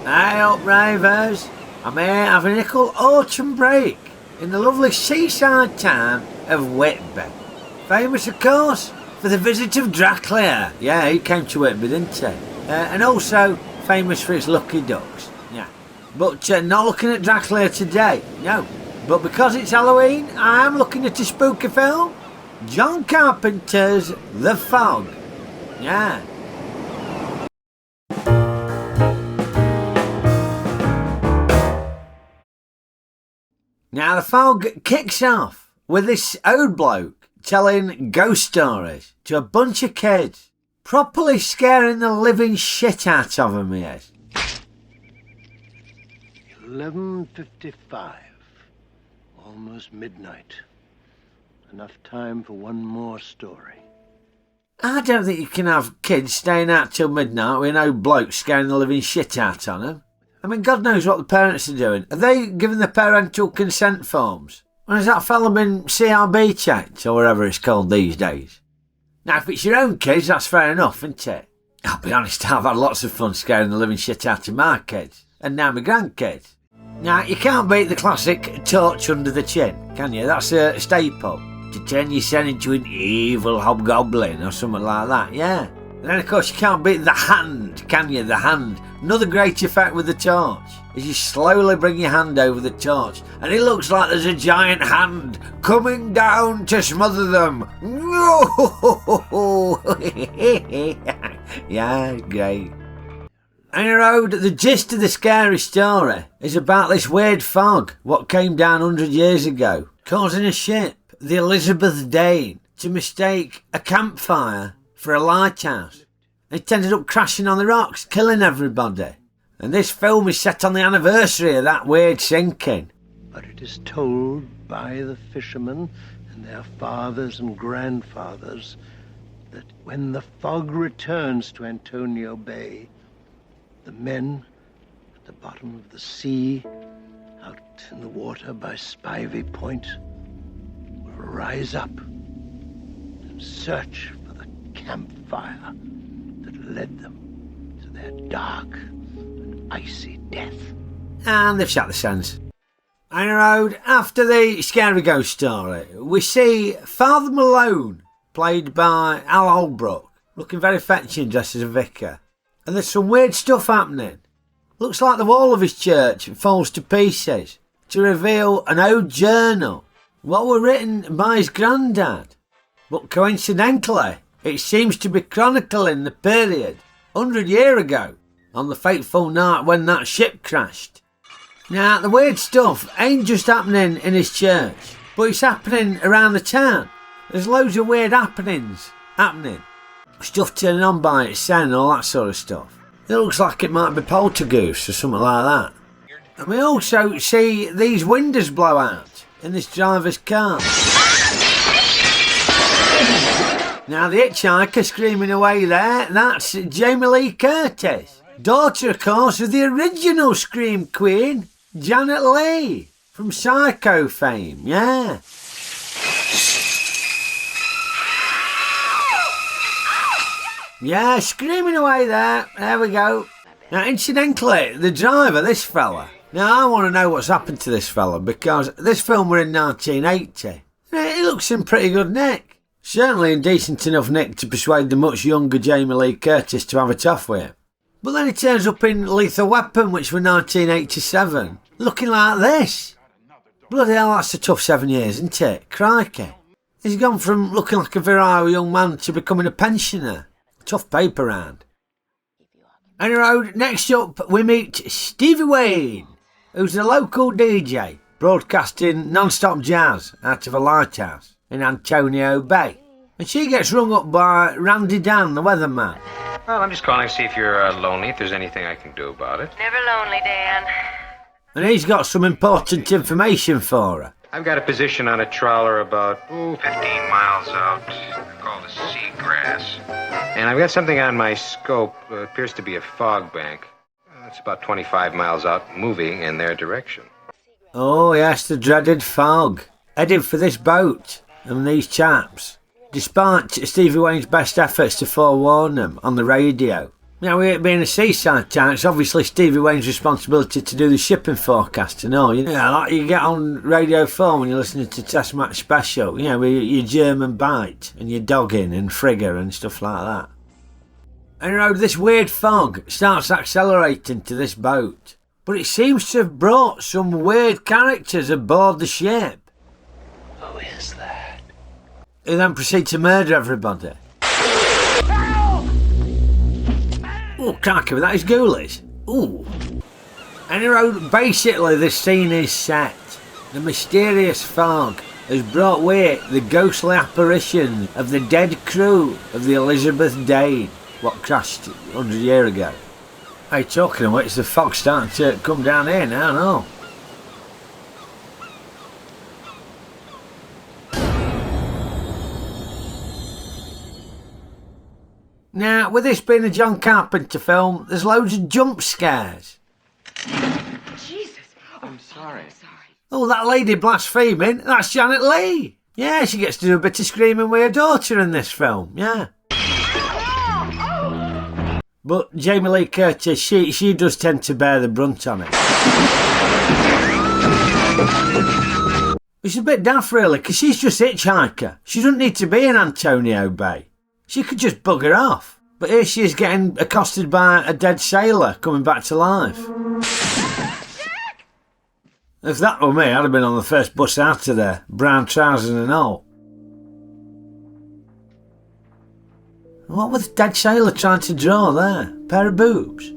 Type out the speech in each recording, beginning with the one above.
Hey up, Rayvers. I'm here having a little autumn break in the lovely seaside town of Whitby. Famous, of course, for the visit of Dracula. Yeah, he came to Whitby, didn't he? And also famous for its lucky ducks. Yeah. But not looking at Dracula today, no. But because it's Halloween, I am looking at a spooky film. John Carpenter's The Fog. Yeah. Now, The Fog kicks off with this old bloke telling ghost stories to a bunch of kids, properly scaring the living shit out of them, he is. 11:55. Almost midnight. Enough time for one more story. I don't think you can have kids staying out till midnight with an old bloke scaring the living shit out on them. I mean, God knows what the parents are doing. Are they giving the parental consent forms? Or has that fella been CRB checked, or whatever it's called these days? Now, if it's your own kids, that's fair enough, isn't it? I'll be honest, I've had lots of fun scaring the living shit out of my kids, and now my grandkids. Now, you can't beat the classic torch under the chin, can you? That's a staple. To turn your son into an evil hobgoblin or something like that, yeah. And then, of course, you can't beat the hand, can you? The hand. Another great effect with the torch is you slowly bring your hand over the torch and it looks like there's a giant hand coming down to smother them. Yeah, great. On the road, the gist of the scary story is about this weird fog what came down 100 years ago, causing a ship, the Elizabeth Dane, to mistake a campfire for a lighthouse. It ended up crashing on the rocks, killing everybody. And this film is set on the anniversary of that weird sinking. But it is told by the fishermen and their fathers and grandfathers that when the fog returns to Antonio Bay, the men at the bottom of the sea, out in the water by Spivey Point, will rise up and search for the campfire that led them to their dark and icy death. And they've shot the sense. On the road, after the scary ghost story, we see Father Malone, played by Al Holbrook, looking very fetching dressed as a vicar. And there's some weird stuff happening. Looks like the wall of his church falls to pieces to reveal an old journal. What were written by his granddad. But coincidentally, it seems to be chronicling the period 100 years ago, on the fateful night when that ship crashed. Now, the weird stuff ain't just happening in his church, but it's happening around the town. There's loads of weird happenings happening. Stuff turning on by its and all that sort of stuff. It looks like it might be poltergeist or something like that. And we also see these windows blow out in this driver's car. Now, the hitchhiker screaming away there, that's Jamie Leigh Curtis. Daughter, of course, of the original Scream Queen, Janet Leigh, from Psycho fame, yeah. Yeah, screaming away there. There we go. Now, incidentally, the driver, this fella. Now, I want to know what's happened to this fella because this film were in 1980. He looks in pretty good nick. Certainly in decent enough nick to persuade the much younger Jamie Leigh Curtis to have a tough with him. But then he turns up in Lethal Weapon, which were 1987, looking like this. Bloody hell, that's a tough 7 years, isn't it? Crikey. He's gone from looking like a virile young man to becoming a pensioner. Tough paper round. On the road, next up we meet Stevie Wayne, who's the local DJ, broadcasting non-stop jazz out of a lighthouse in Antonio Bay. And she gets rung up by Randy Dan, the weatherman. Well, I'm just calling to see if you're lonely, if there's anything I can do about it. Never lonely, Dan. And he's got some important information for her. I've got a position on a trawler about 15 miles out, called a seagrass. And I've got something on my scope, appears to be a fog bank. It's about 25 miles out, moving in their direction. Oh yes, the dreaded fog. Headed for this boat and these chaps. Despite Stevie Wayne's best efforts to forewarn them on the radio, Now, with it being a seaside town, it's obviously Stevie Wayne's responsibility to do the shipping forecast and all. You know, like you get on Radio 4 when you're listening to Test Match Special, you know, with your German bite and your dogging and frigger and stuff like that. And you know, this weird fog starts accelerating to this boat, but it seems to have brought some weird characters aboard the ship. Who is that? Who then proceed to murder everybody. Oh, crikey, was that his ghoulies? Ooh. And he wrote, basically the scene is set. The mysterious fog has brought with it the ghostly apparition of the dead crew of the Elizabeth Dane, what crashed 100 years ago. Hey, talking of which, the fog's starting to come down here now, no? Now, with this being a John Carpenter film, there's loads of jump scares. Jesus. I'm sorry. Oh, that lady blaspheming, that's Janet Leigh. Yeah, she gets to do a bit of screaming with her daughter in this film, yeah. But Jamie Leigh Curtis, she does tend to bear the brunt on it. It's a bit daft, really, because she's just hitchhiker. She doesn't need to be in Antonio Bay. She could just bugger off. But here she is getting accosted by a dead sailor coming back to life. Jack! If that were me, I'd have been on the first bus out of there, brown trousers and all. What was the dead sailor trying to draw there? Pair of boobs?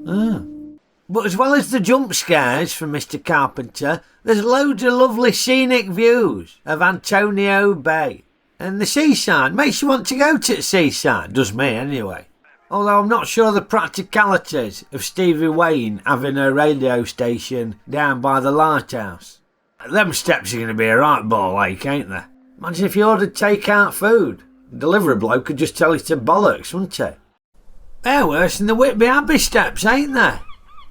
Oh. But as well as the jump scares from Mr. Carpenter, there's loads of lovely scenic views of Antonio Bay. And the seaside makes you want to go to the seaside, does me anyway. Although I'm not sure the practicalities of Stevie Wayne having a radio station down by the lighthouse. Them steps are going to be a right ball ache, ain't they? Imagine if you ordered take-out food. The delivery bloke could just tell you to bollocks, wouldn't he? They're worse than the Whitby Abbey steps, ain't they?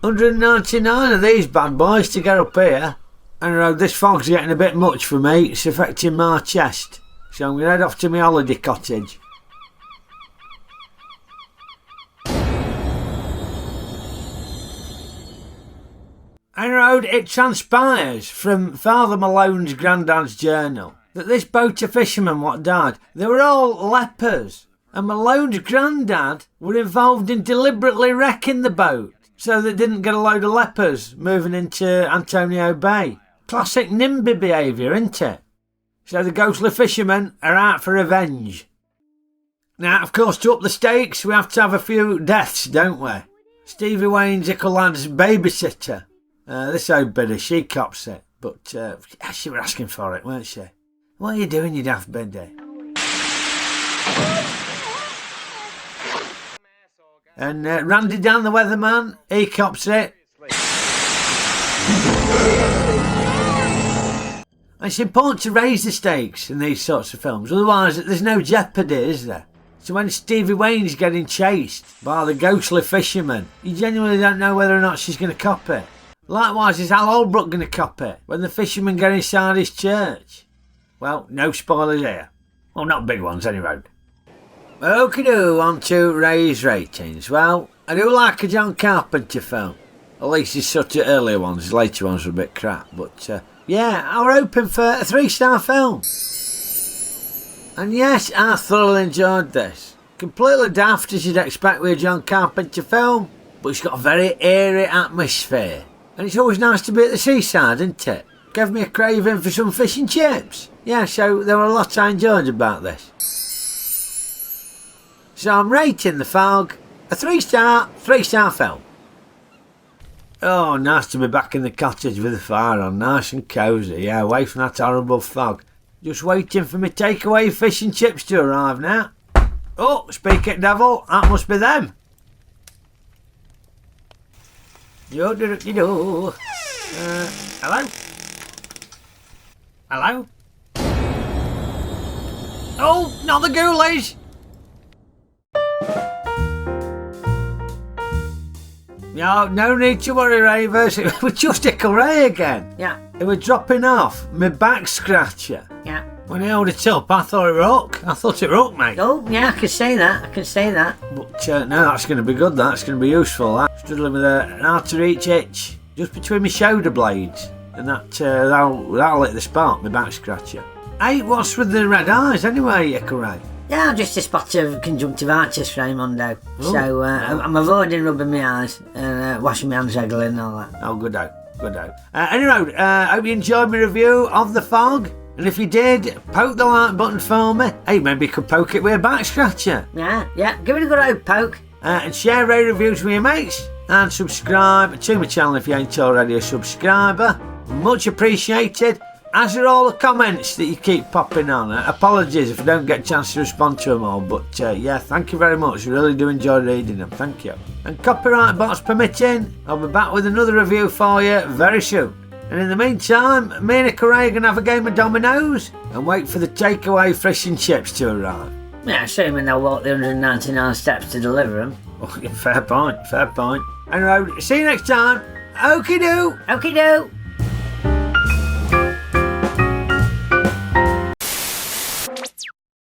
199 of these bad boys to get up here. And this fog's getting a bit much for me. It's affecting my chest. So I'm going to head off to my holiday cottage. And it transpires from Father Malone's granddad's journal that this boat of fishermen what died, they were all lepers. And Malone's granddad were involved in deliberately wrecking the boat so they didn't get a load of lepers moving into Antonio Bay. Classic NIMBY behaviour, isn't it? So the ghostly fishermen are out for revenge. Now, of course, to up the stakes, we have to have a few deaths, don't we? Stevie Wayne's ickle lad's babysitter. This old bidder, she cops it. But she were asking for it, weren't she? What are you doing, you daft biddy? And Randy Dan, the weatherman, he cops it. It's important to raise the stakes in these sorts of films, otherwise there's no jeopardy, is there? So when Stevie Wayne's getting chased by the ghostly fisherman, you genuinely don't know whether or not she's going to cop it. Likewise, is Al Holbrook going to cop it when the fishermen get inside his church? Well, no spoilers here. Well, not big ones anyway. Okie-doo, on to Ray's ratings. Well, I do like a John Carpenter film. At least his sort of earlier ones, his later ones were a bit crap, but yeah, I were hoping for a 3-star film. And yes, I thoroughly enjoyed this. Completely daft as you'd expect with a John Carpenter film, but it's got a very airy atmosphere. And it's always nice to be at the seaside, isn't it? Gave me a craving for some fish and chips. Yeah, so there were a lot I enjoyed about this. So I'm rating The Fog a 3-star film. Oh, nice to be back in the cottage with the fire on, nice and cosy, yeah, away from that horrible fog. Just waiting for my takeaway fish and chips to arrive now. Oh, speak it, devil, that must be them. Yo-do-do-do-do. Hello? Hello? Oh, not the ghoulies! No need to worry, Rayvers. It was just Ickle Ray again. Yeah. It was dropping off my back scratcher. Yeah. When he held it up, I thought it rock. I thought it rock, mate. Oh, yeah, I can say that. But no, that's going to be good. That's going to be useful. That struggling with an out-of-reach itch just between my shoulder blades, and that'll hit the spot, my back scratcher. Hey, what's with the red eyes anyway, Ray? Yeah, just a spot of conjunctivitis, Raymondo. Ooh. So I'm avoiding rubbing my eyes and washing my hands regularly and all that. Oh, good out. Anyway, hope you enjoyed my review of The Fog. And if you did, poke the like button for me. Hey, maybe you could poke it with a back scratcher. Yeah, give it a good old poke. And share rate reviews with your mates. And subscribe to my channel if you ain't already a subscriber. Much appreciated. As are all the comments that you keep popping on. Apologies if I don't get a chance to respond to them all. But yeah, thank you very much. I really do enjoy reading them. Thank you. And copyright box permitting, I'll be back with another review for you very soon. And in the meantime, me and Ray are going to have a game of dominoes and wait for the takeaway fish and chips to arrive. Yeah, assuming they'll walk the 199 steps to deliver them. Oh, fair point. Anyway, see you next time. Okie doo.